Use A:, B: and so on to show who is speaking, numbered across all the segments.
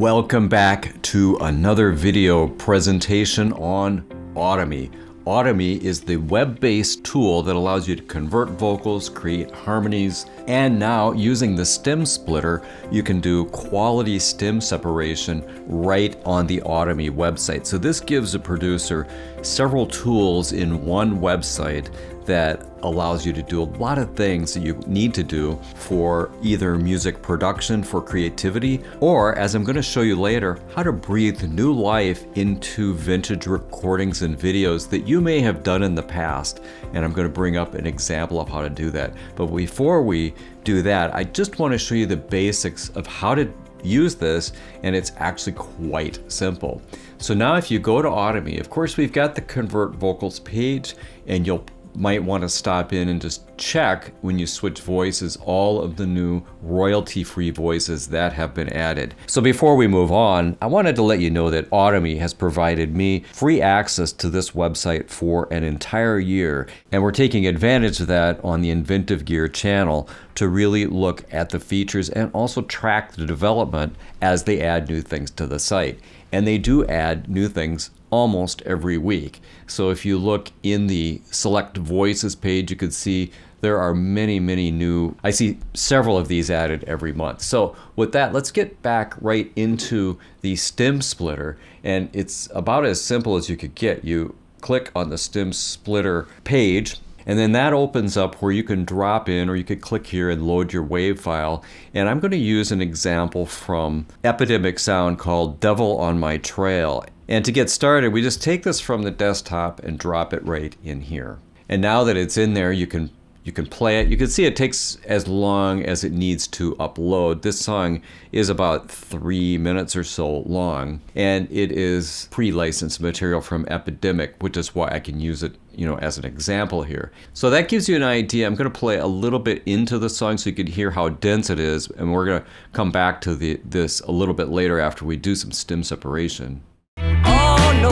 A: Welcome back to another video presentation on Audimee. Audimee is the web-based tool that allows you to convert vocals, create harmonies, and now using the stem splitter, you can do quality stem separation right on the Audimee website. So this gives a producer several tools in one website that allows you to do a lot of things that you need to do for either music production, for creativity, or, as I'm going to show you later, how to breathe new life into vintage recordings and videos that you may have done in the past. And I'm going to bring up an example of how to do that. But before we do that, I just want to show you the basics of how to use this, and it's actually quite simple. So now if you go to Audimee, of course we've got the convert vocals page, and you'll might want to stop in and just check when you switch voices all of the new royalty-free voices that have been added. So before we move on, I wanted to let you know that Audimee has provided me free access to this website for an entire year, and we're taking advantage of that on the InventiveGear channel to really look at the features and also track the development as they add new things to the site. And they do add new things almost every week. So if you look in the select voices page, you can see there are many new, I see several of these added every month. So with that, let's get back right into the stem splitter, and it's about as simple as you could get. You click on the stem splitter page, and then that opens up where you can drop in, or you could click here and load your WAV file. And I'm going to use an example from Epidemic Sound called Devil on My Trail. And to get started, we just take this from the desktop and drop it right in here. And now that it's in there, you can play it. You can see it takes as long as it needs to upload. This song is about 3 minutes or so long, and it is pre-licensed material from Epidemic, which is why I can use it, as an example here. So that gives you an idea. I'm going to play a little bit into the song so you can hear how dense it is, and we're going to come back to this a little bit later after we do some stem separation.
B: Oh no,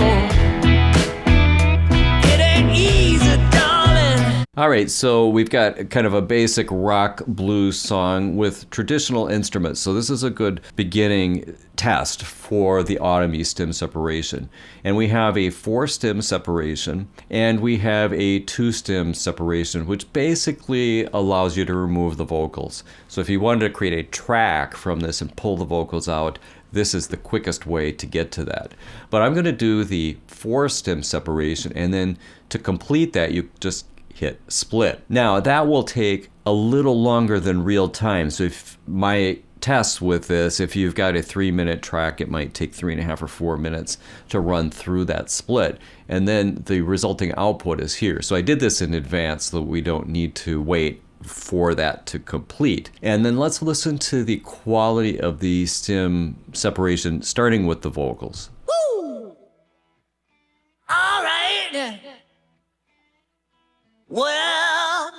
B: it ain't easy, darling.
A: All right, so we've got kind of a basic rock blues song with traditional instruments. So this is a good beginning test for the Audimee stem separation. And we have a 4-stem separation, and we have a 2-stem separation, which basically allows you to remove the vocals. So if you wanted to create a track from this and pull the vocals out, this is the quickest way to get to that. But I'm going to do the 4-stem separation, and then to complete that, you just hit split. Now that will take a little longer than real time. So if my tests with this, if you've got a 3-minute track, it might take 3.5 or 4 minutes to run through that split. And then the resulting output is here. So I did this in advance so that we don't need to wait for that to complete. And then let's listen to the quality of the stem separation, starting with the vocals.
B: Woo! All right. Well,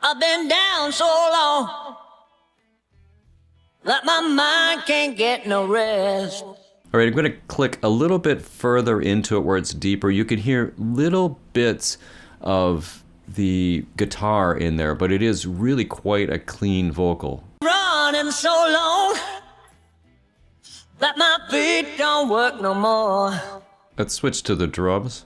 B: I've been down so long that my mind can't get no rest.
A: All right, I'm going to click a little bit further into it where it's deeper. You can hear little bits of the guitar in there, but it is really quite a clean vocal.
B: Running so long that my feet don't work no more.
A: Let's switch to the drums.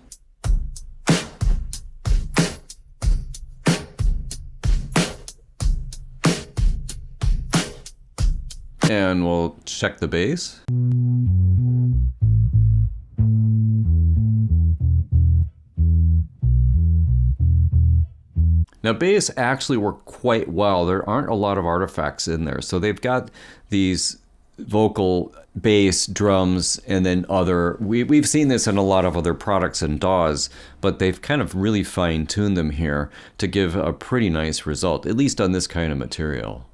A: And we'll check the bass. Now bass actually work quite well. There aren't a lot of artifacts in there. So they've got these vocal, bass, drums, and then other, we've seen this in a lot of other products and DAWs, but they've kind of really fine-tuned them here to give a pretty nice result, at least on this kind of material.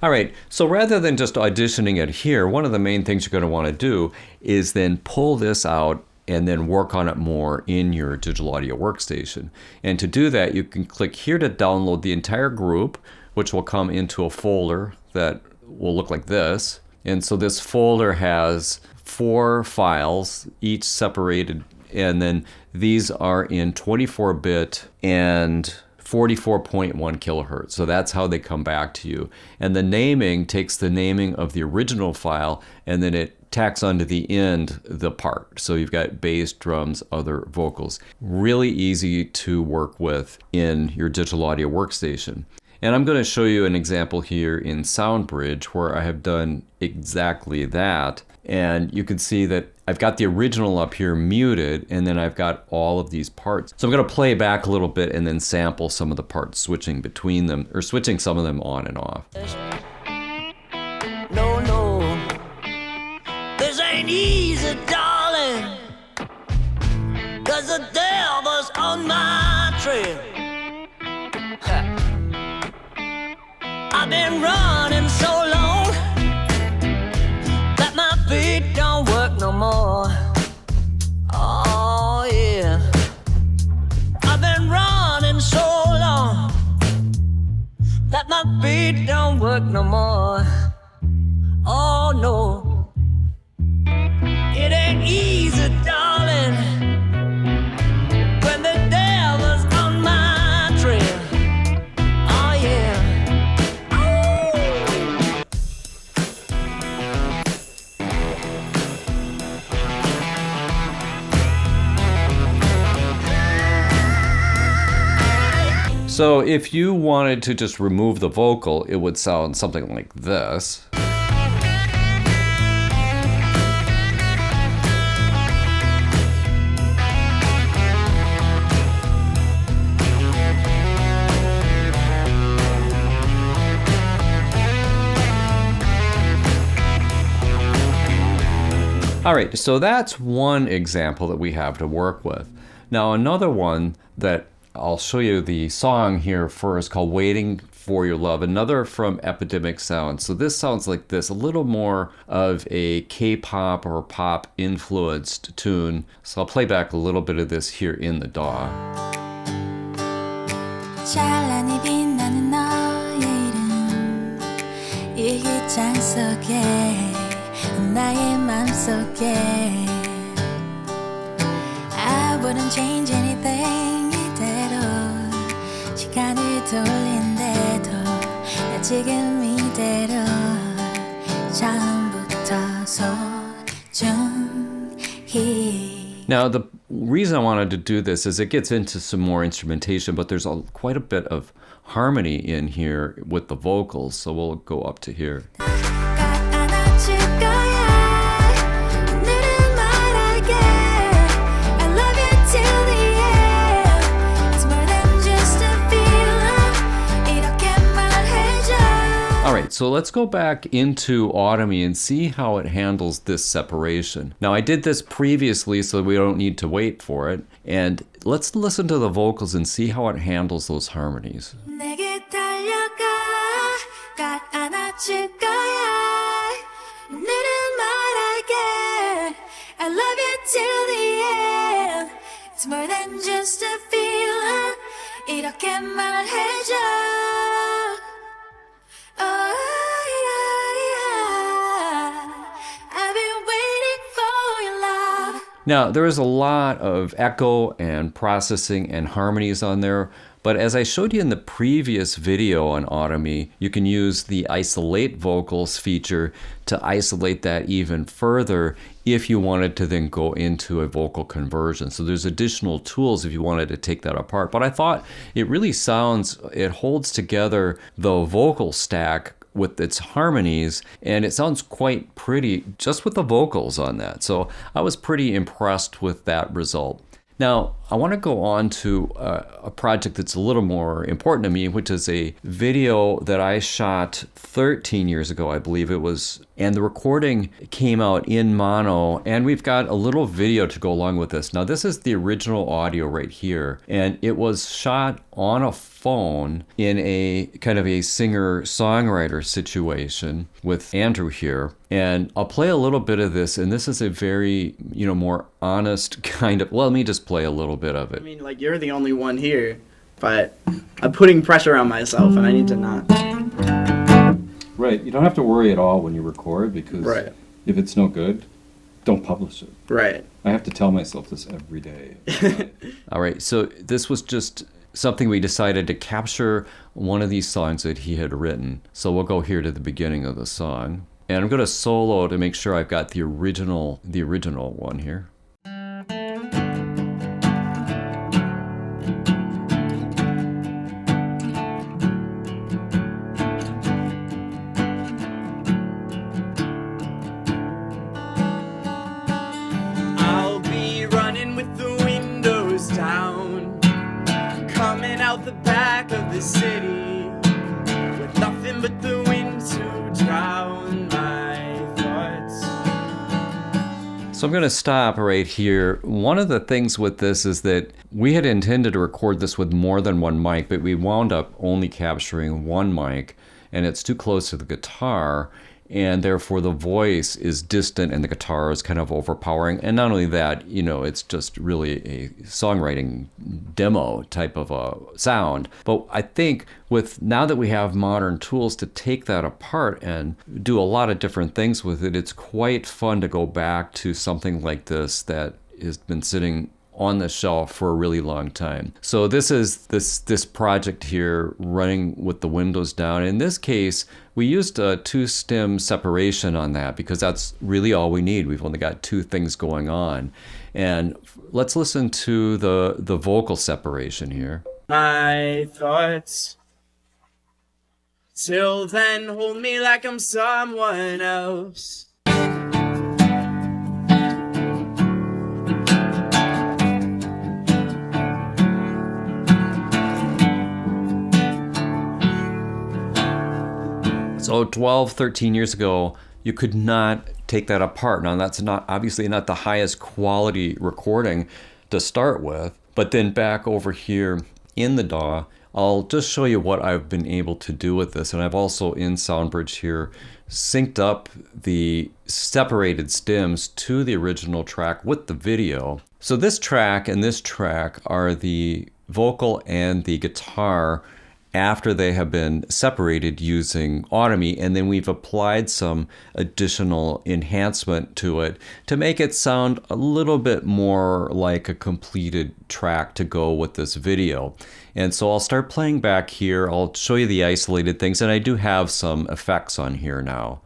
A: All right, so rather than just auditioning it here, one of the main things you're going to want to do is then pull this out and then work on it more in your digital audio workstation. And to do that, you can click here to download the entire group, which will come into a folder that will look like this. And so this folder has 4 files, each separated, and then these are in 24-bit and 44.1 kilohertz. So that's how they come back to you. And the naming takes the naming of the original file, and then it tacks onto the end the part. So you've got bass, drums, other vocals. Really easy to work with in your digital audio workstation. And I'm going to show you an example here in SoundBridge where I have done exactly that. And you can see that I've got the original up here muted, and then I've got all of these parts. So I'm going to play back a little bit and then sample some of the parts, switching between them, or switching some of them on and off.
B: No, no, this ain't easy, darling, 'cause the devil's on my trail. I've been running so long that my feet don't work no more. Oh yeah, I've been running so long that my feet don't work no more. Oh no, it ain't easy, darling, when the devil's on my trail. Oh yeah.
A: So if you wanted to just remove the vocal, it would sound something like this. All right, so that's one example that we have to work with. Now another one that I'll show you the song here first, called Waiting for Your Love, another from Epidemic Sound. So this sounds like this, a little more of a K-pop or pop influenced tune. So I'll play back a little bit of this here in the DAW.
C: 찬란히 빛나는 너의 이름 일기장 속에 나의 맘속에 I wouldn't change anything 시간을 돌린대도 나 지금 이대로 처음부터 소중히.
A: Now the reason I wanted to do this is it gets into some more instrumentation, but there's quite a bit of harmony in here with the vocals, so we'll go up to here. Alright, so let's go back into Audimee and see how it handles this separation. Now I did this previously so we don't need to wait for it, and let's listen to the vocals and see how it handles those harmonies.
C: It's more than just a feeling 이렇게 말해줘.
A: Now, there is a lot of echo and processing and harmonies on there, but as I showed you in the previous video on Audimee, you can use the isolate vocals feature to isolate that even further if you wanted to then go into a vocal conversion. So there's additional tools if you wanted to take that apart. But I thought it really sounds, it holds together the vocal stack with its harmonies, and it sounds quite pretty just with the vocals on that. So I was pretty impressed with that result. Now, I want to go on to a project that's a little more important to me, which is a video that I shot 13 years ago, I believe it was, and the recording came out in mono, and we've got a little video to go along with this. Now, this is the original audio right here, and it was shot on a phone in a kind of a singer-songwriter situation with Andrew here. And I'll play a little bit of this, and this is a very, more honest kind of, well, let me just play a little bit of it.
D: I mean, like, you're the only one here, but I'm putting pressure on myself, and I need to not.
A: Right, you don't have to worry at all when you record, because
D: right.
A: if it's no good, don't publish it.
D: Right.
A: I have to tell myself this every day. All right, so this was just something we decided to capture one of these songs that he had written. So we'll go here to the beginning of the song. And I'm going to solo to make sure I've got the original one here.
D: I'll be running with the windows down, coming out the back of the city, with nothing but the wind to drown my thoughts.
A: So I'm going to stop right here. One of the things with this is that we had intended to record this with more than one mic, but we wound up only capturing one mic, and it's too close to the guitar, and therefore the voice is distant and the guitar is kind of overpowering. And not only that, you know, it's just really a songwriting demo type of a sound. But I think now that we have modern tools to take that apart and do a lot of different things with it, it's quite fun to go back to something like this that has been sitting on the shelf for a really long time. So this is this project here running with the windows down. In this case, we used a 2-stem separation on that because that's really all we need. We've only got 2 things going on. And let's listen to the vocal separation here.
D: My thoughts. Till then, hold me like I'm someone else.
A: So 12, 13 years ago, you could not take that apart. Now that's obviously not the highest quality recording to start with, but then back over here in the DAW, I'll just show you what I've been able to do with this. And I've also in SoundBridge here synced up the separated stems to the original track with the video. So this track and this track are the vocal and the guitar after they have been separated using Audimee, and then we've applied some additional enhancement to it to make it sound a little bit more like a completed track to go with this video. And so I'll start playing back here. I'll show you the isolated things, and I do have some effects on here now.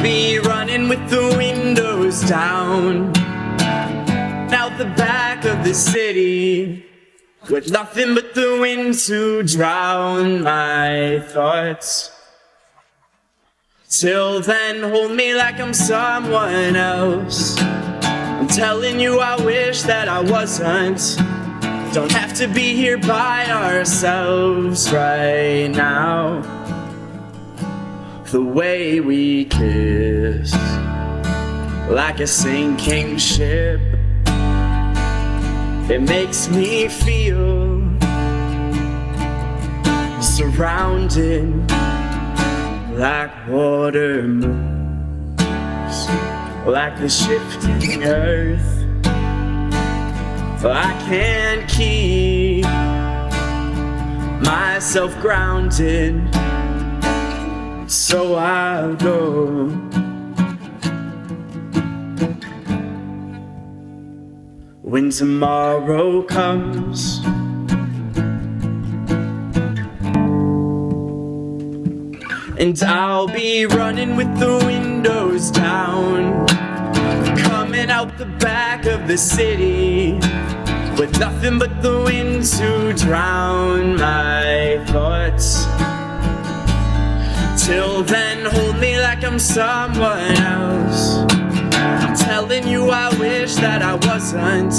D: Be running with the windows down, out the back of the city, with nothing but the wind to drown my thoughts. Till then, hold me like I'm someone else. I'm telling you I wish that I wasn't. Don't have to be here by ourselves right now. The way we kiss, like a sinking ship, it makes me feel surrounded like water moves, like the shifting earth. I can't keep myself grounded, so I'll go. When tomorrow comes, and I'll be running with the windows down, coming out the back of the city, with nothing but the wind to drown my thoughts. Till then, hold me like I'm someone else. I'm telling you I wish that I wasn't.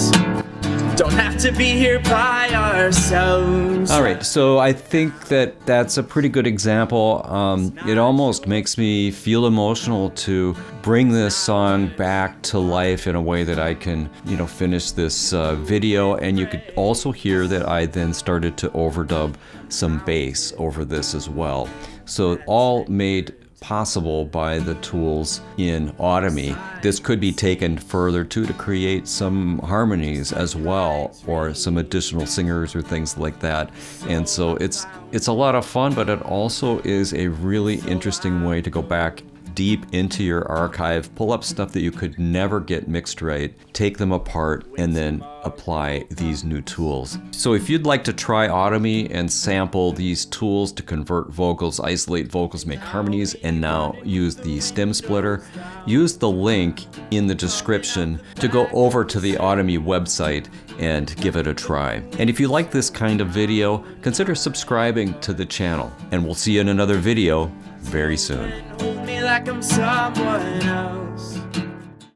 D: Don't have to be here by ourselves.
A: All right, so I think that that's a pretty good example. It almost makes me feel emotional to bring this song back to life in a way that I can, finish this video. And you could also hear that I then started to overdub some bass over this as well. So all made possible by the tools in Audimee. This could be taken further too to create some harmonies as well, or some additional singers or things like that. And so it's a lot of fun, but it also is a really interesting way to go back deep into your archive, pull up stuff that you could never get mixed right, take them apart, and then apply these new tools. So if you'd like to try Audimee and sample these tools to convert vocals, isolate vocals, make harmonies, and now use the stem splitter, use the link in the description to go over to the Audimee website and give it a try. And if you like this kind of video, consider subscribing to the channel, and we'll see you in another video very soon.
D: Hold me like I'm someone else.